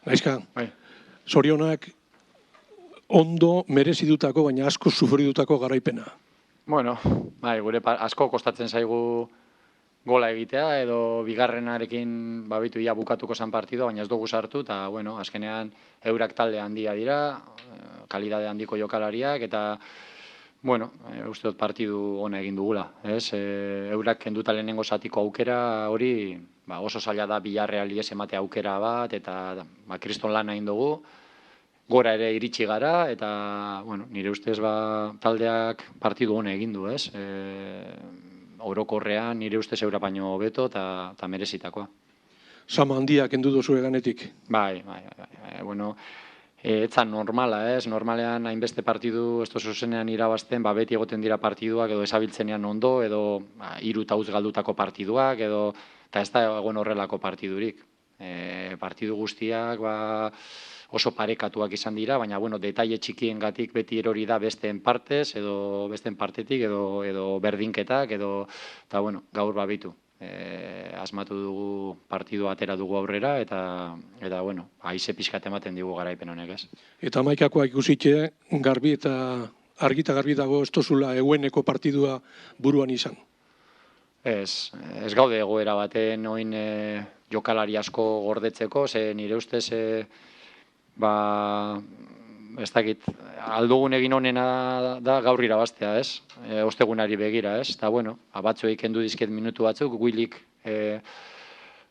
Gaizka, zorionak ondo merezidutako, baina asko sufridutako garaipena. Bueno, gure asko kostatzen zaigu gola egitea, edo bigarrenarekin babitu ia bukatuko zan partidua, baina ez dugu sartu, eta, bueno, azkenean eurak talde handia dira, kalidade handiko jokalariak, eta, bueno, uste dut partidu ona egin dugula, ez? Eurak kenduta lehenengo zatiko aukera hori, oso zaila da Villarreali ez emate aukera bat, eta kriston lan egin dugu, gora ere iritsi gara, eta, bueno, nire ustez taldeak partidu hona egin du, ez? Orokorrean nire ustez eura baino hobeto eta merezitakoa. Sama handiak kendu duzu eganetik? Bai, bueno, etzan normala, ez? Normalean hainbeste partidu, ez zuzenean irabazten, beti egoten dira partiduak, edo esabiltzenean ondo, edo 3 tauz galdutako partiduak, edo, eta ez da egon horrelako partidurik. Partidu guztiak, oso parekatuak izan dira, baina, bueno, detaile txikiengatik beti erori da besteen partez, edo besteen partetik, edo berdinketak, eta, bueno, gaur babitu. Asmatu dugu partidu atera dugu aurrera, eta, bueno, haize pixkat ematen digu garaipen honek, ez. Eta maikakoa ikusitxe, garbi eta argita garbi dago ez tozula egueneko partidua buruan izan. Ez gaude egoera baten oin jokalari asko gordetzeko, ze nire ustez, ez dakit, aldugun egin honena da gaur irabaztea, ez? Ostegunari begira, ez? Eta, bueno, batzuei kendu dizket minutu batzuk, Willik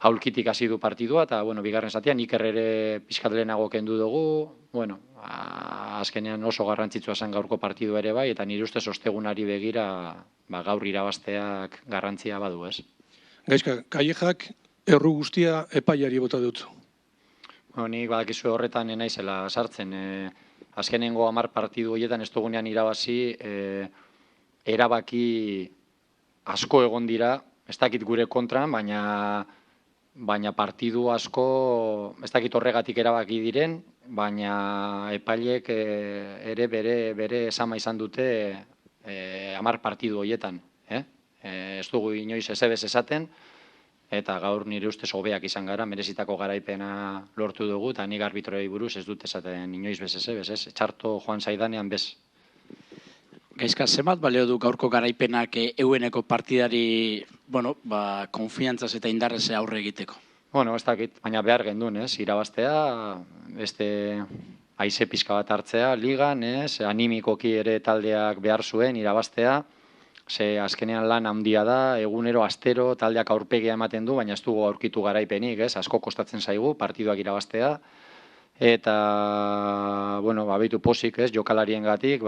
aulkitik hasi du partidua, eta, bueno, bigarren zatean, Iker ere pixkat lehenago kendu dugu, bueno, azkenean oso garrantzitsua zen gaurko partidua ere bai, eta nire ustez ostegunari begira gaur irabazteak garrantzia badu, ez? Gaizka, Kallejak erru guztia epaiari bota dut. Nik badakizu horretan naizela sartzen. Azkenengo 10 partidu horietan ez dugunean irabazi, erabaki asko egon dira, ez dakit gure kontran, baina partidu asko, ez dakit horregatik erabaki diren, baina epailek ere bere esama izan dute 10 partidu horietan. Ez dugu inoiz ezebez esaten, eta gaur nire ustez hobeak izan gara, merezitako garaipena lortu dugu, eta nik arbitroi buruz ez dut esaten inoiz bez ez, txarto joan zaidanean bez. Gaizka, zemat balio du gaurko garaipenak eueneko partidari, bueno, konfiantzaz eta indarrez aurre egiteko? Bueno, ez dakit, baina behar gendun, ez, irabaztea, beste haize pixka bat hartzea, ligan, ez, animikoki ere taldeak behar zuen irabaztea, ze azkenean lan handia da, egunero, astero, taldeak aurpegia ematen du, baina ez dugu aurkitu garaipenik, ez, asko kostatzen zaigu, partiduak irabaztea, eta, bueno, babitu posik, ez, jokalarien gatik,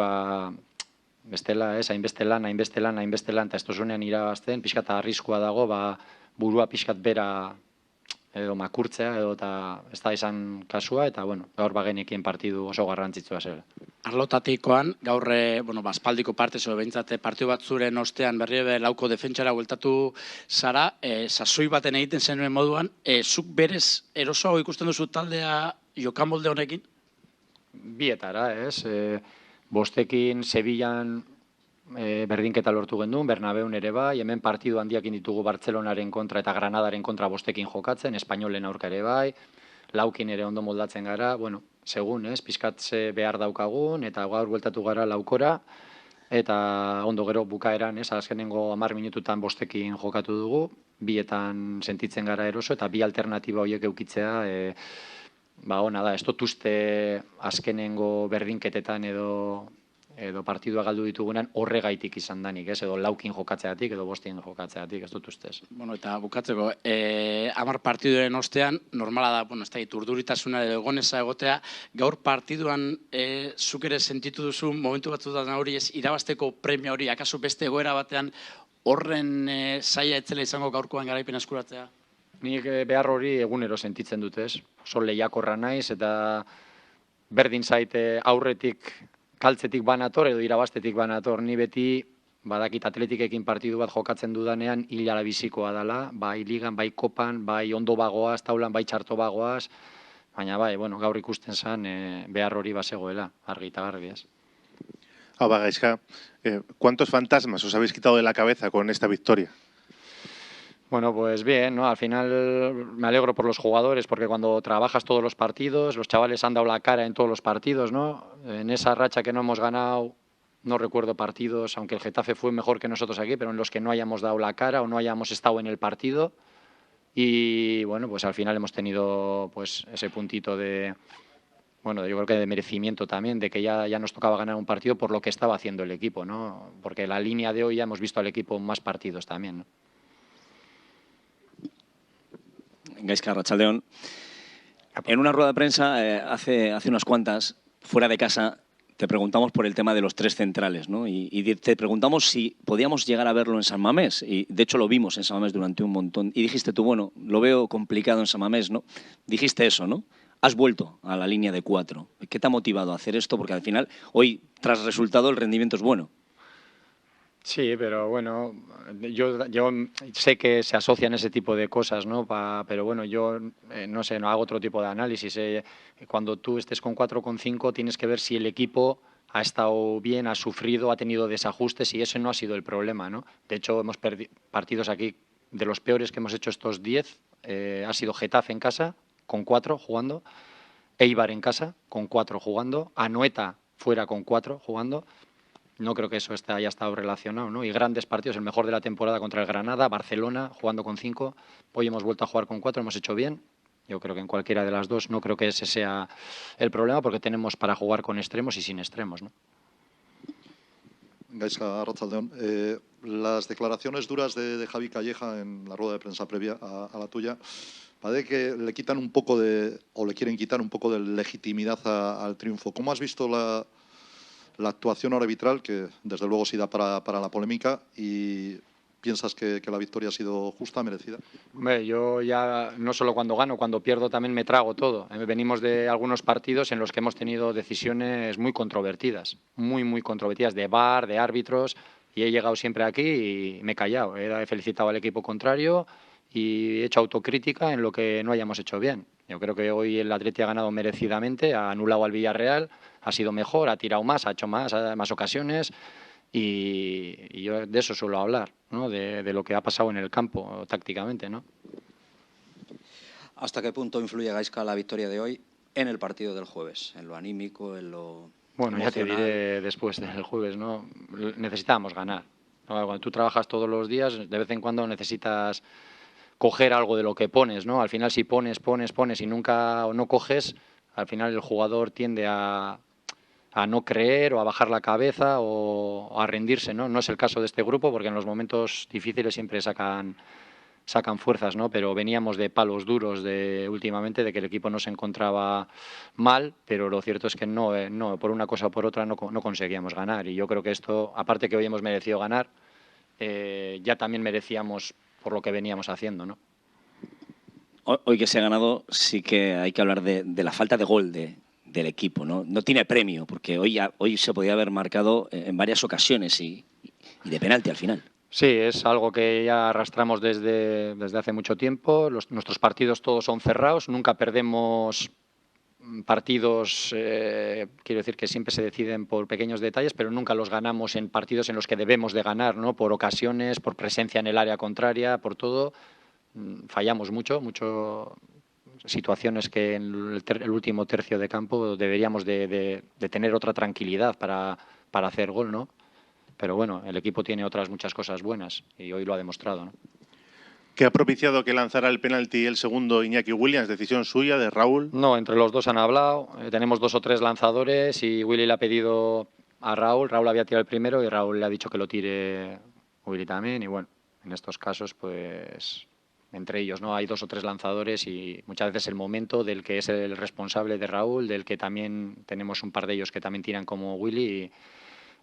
bestela, ez, hainbeste lan, eta ez tozunean irabazten, pixkat arriskua dago, burua pixkat bera edo makurtzea, edo eta ez da izan kasua, eta, bueno, gaur bagenekien partidu oso garrantzitsua zela. Arlotatikoan, gaur, aspaldiko partez, behintzate partidu bat zuren ostean berri lauko defentsara hueltatu zara, sasoi baten egiten zenuen moduan, zuk berez erosoago ikusten duzu taldea jokamolde honekin? Bietara, ez, bostekin Sevillan berdinketa lortu gendun, Bernabeun ere bai, hemen partidu handiakin ditugu Bartzelonaren kontra eta Granadaren kontra bostekin jokatzen, Espainolen aurka ere bai, laukin ere ondo moldatzen gara, bueno, segun, ez, pizkatze behar daukagun, eta gaur bueltatu gara laukora, eta ondo gero bukaeran, ez, azkenengo 10 minututan bostekin jokatu dugu, bietan sentitzen gara eroso, eta bi alternatiba horiek eukitzea, ona da, ez dut uste azkenengo berdinketetan edo partidua galdu ditugunan horregaitik izan danik, ez, edo laukin jokatzeatik, edo bostien jokatzeatik, ez dut ustez. Bueno, eta bukatzeko, 10 partiduen ostean, normala da, ez da, urduritasuna edo egoneza egotea, gaur partiduan zuk ere sentitu duzu, momentu batzutan hori ez, irabazteko premia hori, akaso beste egoera batean, horren zaila etzela izango gaurkoan garaipen eskuratzea? Nik behar hori egunero sentitzen dut, ez, oso lehiakorra naiz, eta berdin zaite aurretik kaltzetik banator edo irabaztetik banator, ni beti badakit atletikekin partidu bat jokatzen dudanean hilara bizikoa dela, bai ligan, bai kopan, bai ondo bagoaz, taulan, bai txarto bagoaz, baina bai, gaur ikusten zen behar hori bazegoela, argi eta garbi, ez. Gaizka, ¿cuántos fantasmas os habéis quitado de la cabeza con esta victoria? Bueno, pues bien, ¿no? Al final me alegro por los jugadores porque cuando trabajas todos los partidos, los chavales han dado la cara en todos los partidos, ¿no? En esa racha que no hemos ganado, no recuerdo partidos, aunque el Getafe fue mejor que nosotros aquí, pero en los que no hayamos dado la cara o no hayamos estado en el partido. Y bueno, pues al final hemos tenido pues ese puntito de, bueno, yo creo que de merecimiento también, de que ya nos tocaba ganar un partido por lo que estaba haciendo el equipo, ¿no? Porque la línea de hoy ya hemos visto al equipo en más partidos también, ¿no? Gaizka, Arratsaldeon. En una rueda de prensa hace unas cuantas, fuera de casa, te preguntamos por el tema de los tres centrales, ¿no? Y te preguntamos si podíamos llegar a verlo en San Mamés. Y de hecho lo vimos en San Mamés durante un montón. Y dijiste tú, bueno, lo veo complicado en San Mamés, ¿no? Dijiste eso, ¿no? Has vuelto a la línea de 4. ¿Qué te ha motivado a hacer esto? Porque al final, hoy, tras resultado, el rendimiento es bueno. Sí, pero bueno, yo sé que se asocian ese tipo de cosas, ¿no? Pero bueno, yo no sé, no hago otro tipo de análisis. Cuando tú estés con 4 o con 5 tienes que ver si el equipo ha estado bien, ha sufrido, ha tenido desajustes y ese no ha sido el problema, ¿no? De hecho, hemos perdido partidos aquí de los peores que hemos hecho estos 10. Ha sido Getafe en casa, con 4 jugando, Eibar en casa, con 4 jugando, Anoeta fuera con 4 jugando. No creo que eso haya estado relacionado, ¿no? Y grandes partidos, el mejor de la temporada contra el Granada, Barcelona, jugando con 5. Hoy hemos vuelto a jugar con 4, hemos hecho bien. Yo creo que en cualquiera de las dos no creo que ese sea el problema porque tenemos para jugar con extremos y sin extremos, ¿no? Gaizka, Arratsaldeon. Las declaraciones duras de Javi Calleja en la rueda de prensa previa a la tuya, parece que le quitan un poco o le quieren quitar un poco de legitimidad al triunfo. ¿Cómo has visto la actuación arbitral, que desde luego sí da para la polémica, y piensas que la victoria ha sido justa, merecida? Yo ya no solo cuando gano, cuando pierdo también me trago todo. Venimos de algunos partidos en los que hemos tenido decisiones muy controvertidas, muy controvertidas, de VAR, de árbitros, y he llegado siempre aquí y me he callado. He felicitado al equipo contrario y he hecho autocrítica en lo que no hayamos hecho bien. Yo creo que hoy el Atleti ha ganado merecidamente, ha anulado al Villarreal, ha sido mejor, ha tirado más, ha hecho más ocasiones y yo de eso suelo hablar, ¿no? De lo que ha pasado en el campo tácticamente, ¿no? ¿Hasta qué punto influye, Gaizka, la victoria de hoy en el partido del jueves? En lo anímico, en lo Bueno, emocional. ya te diré después del jueves, ¿no? Necesitábamos ganar, ¿no? Cuando tú trabajas todos los días, de vez en cuando necesitas coger algo de lo que pones, ¿no? Al final, si pones y nunca o no coges, al final el jugador tiende a no creer o a bajar la cabeza o a rendirse, ¿no? No es el caso de este grupo porque en los momentos difíciles siempre sacan fuerzas, ¿no? Pero veníamos de palos duros últimamente de que el equipo no se encontraba mal, pero lo cierto es que no, por una cosa o por otra no conseguíamos ganar. Y yo creo que esto, aparte que hoy hemos merecido ganar, ya también merecíamos por lo que veníamos haciendo, ¿no? Hoy que se ha ganado, sí que hay que hablar de la falta de gol del equipo, ¿no? No tiene premio, porque hoy se podía haber marcado en varias ocasiones y de penalti al final. Sí, es algo que ya arrastramos desde hace mucho tiempo. Nuestros partidos todos son cerrados, nunca perdemos partidos, quiero decir que siempre se deciden por pequeños detalles, pero nunca los ganamos en partidos en los que debemos de ganar, ¿no? Por ocasiones, por presencia en el área contraria, por todo. Fallamos mucho situaciones que en el último tercio de campo deberíamos de tener otra tranquilidad para hacer gol, ¿no? Pero bueno, el equipo tiene otras muchas cosas buenas y hoy lo ha demostrado, ¿no? ¿Qué ha propiciado que lanzara el penalti el segundo Iñaki Williams? ¿Decisión suya, de Raúl? No, entre los dos han hablado. Tenemos 2 o 3 lanzadores y Willy le ha pedido a Raúl. Raúl había tirado el primero y Raúl le ha dicho que lo tire Willy también. Y bueno, en estos casos, pues entre ellos, ¿no? Hay 2 o 3 lanzadores y muchas veces el momento del que es el responsable de Raúl, del que también tenemos un par de ellos que también tiran como Willy y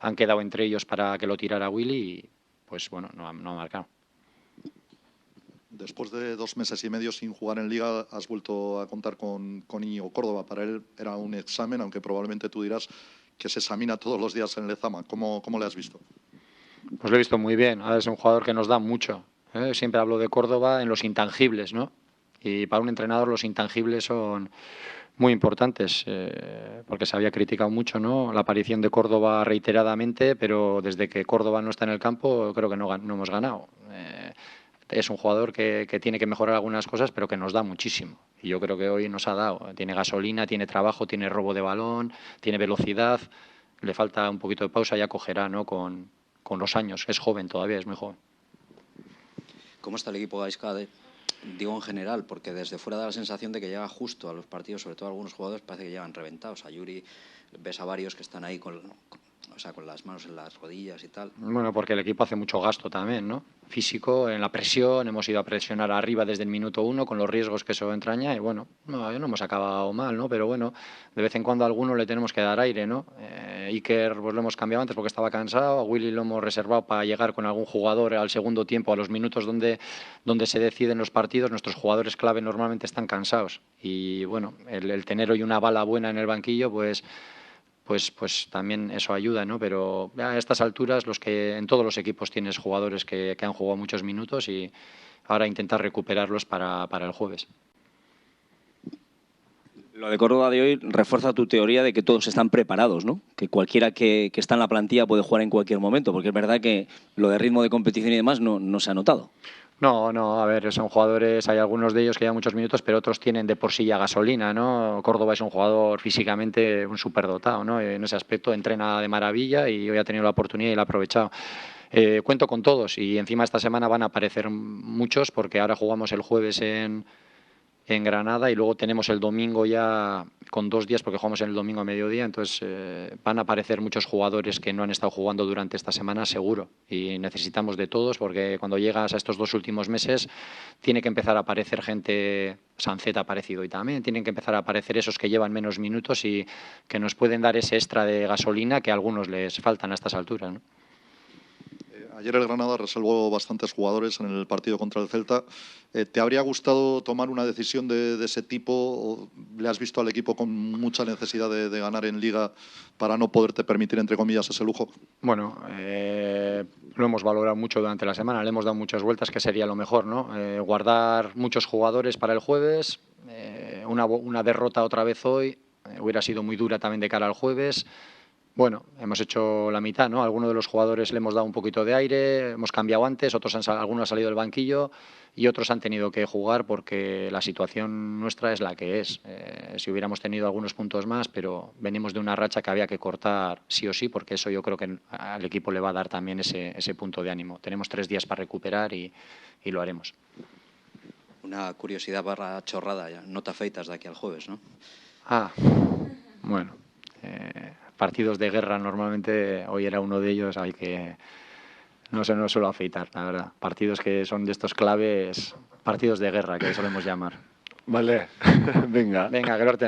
han quedado entre ellos para que lo tirara Willy y pues bueno, no ha marcado. Después de 2 meses y medio sin jugar en Liga, has vuelto a contar con Íñigo Córdoba. Para él era un examen, aunque probablemente tú dirás que se examina todos los días en Lezama. ¿Cómo le has visto? Pues lo he visto muy bien. Ahora es un jugador que nos da mucho. Siempre hablo de Córdoba en los intangibles, ¿no? Y para un entrenador los intangibles son muy importantes, porque se había criticado mucho, ¿no? La aparición de Córdoba reiteradamente, pero desde que Córdoba no está en el campo creo que no hemos ganado. es un jugador que tiene que mejorar algunas cosas, pero que nos da muchísimo. Y yo creo que hoy nos ha dado. Tiene gasolina, tiene trabajo, tiene robo de balón, tiene velocidad. Le falta un poquito de pausa, ya cogerá, ¿no? Con los años. Es joven todavía, es muy joven. ¿Cómo está el equipo Gaisca? Digo en general, porque desde fuera da la sensación de que llega justo a los partidos, sobre todo algunos jugadores parece que llegan reventados. A Yuri ves a varios que están ahí con las manos en las rodillas y tal. Bueno, porque el equipo hace mucho gasto también, ¿no? Físico, en la presión, hemos ido a presionar arriba desde el minuto 1 con los riesgos que eso entraña y bueno, no hemos acabado mal, ¿no? Pero bueno, de vez en cuando a alguno le tenemos que dar aire, ¿no? Iker pues lo hemos cambiado antes porque estaba cansado, a Willy lo hemos reservado para llegar con algún jugador al segundo tiempo, a los minutos donde se deciden los partidos. Nuestros jugadores clave normalmente están cansados y bueno, el tener hoy una bala buena en el banquillo, pues también eso ayuda, ¿no? Pero a estas alturas en todos los equipos tienes jugadores que han jugado muchos minutos y ahora intentar recuperarlos para el jueves. Lo de Córdoba de hoy refuerza tu teoría de que todos están preparados, ¿no? Que cualquiera que está en la plantilla puede jugar en cualquier momento, porque es verdad que lo de ritmo de competición y demás no se ha notado. No, a ver, son jugadores, hay algunos de ellos que llevan muchos minutos, pero otros tienen de por sí ya gasolina, ¿no? Córdoba es un jugador físicamente un superdotado, ¿no? En ese aspecto entrena de maravilla y hoy ha tenido la oportunidad y la ha aprovechado. Cuento con todos y encima esta semana van a aparecer muchos porque ahora jugamos el jueves en Granada y luego tenemos el domingo ya con 2 días porque jugamos el domingo a mediodía, entonces van a aparecer muchos jugadores que no han estado jugando durante esta semana seguro y necesitamos de todos porque cuando llegas a estos 2 últimos meses tiene que empezar a aparecer gente. Sancet ha aparecido hoy también, tienen que empezar a aparecer esos que llevan menos minutos y que nos pueden dar ese extra de gasolina que a algunos les faltan a estas alturas, ¿no? Ayer el Granada reservó bastantes jugadores en el partido contra el Celta. ¿Te habría gustado tomar una decisión de ese tipo? ¿O le has visto al equipo con mucha necesidad de ganar en Liga para no poderte permitir, entre comillas, ese lujo? Bueno, lo hemos valorado mucho durante la semana, le hemos dado muchas vueltas, que sería lo mejor, ¿no? Guardar muchos jugadores para el jueves, una derrota otra vez hoy, hubiera sido muy dura también de cara al jueves. Bueno, hemos hecho la mitad, ¿no? A algunos de los jugadores le hemos dado un poquito de aire, hemos cambiado antes, algunos han salido del banquillo y otros han tenido que jugar porque la situación nuestra es la que es. Si hubiéramos tenido algunos puntos más, pero venimos de una racha que había que cortar sí o sí, porque eso yo creo que al equipo le va a dar también ese punto de ánimo. Tenemos 3 días para recuperar y lo haremos. Una curiosidad / chorrada, ya. No te afeitas de aquí al jueves, ¿no? Bueno. Partidos de guerra normalmente, hoy era uno de ellos, hay que no suelo afeitar, la verdad. Partidos que son de estos claves, partidos de guerra que solemos llamar. Vale, venga. Venga, Gerorte.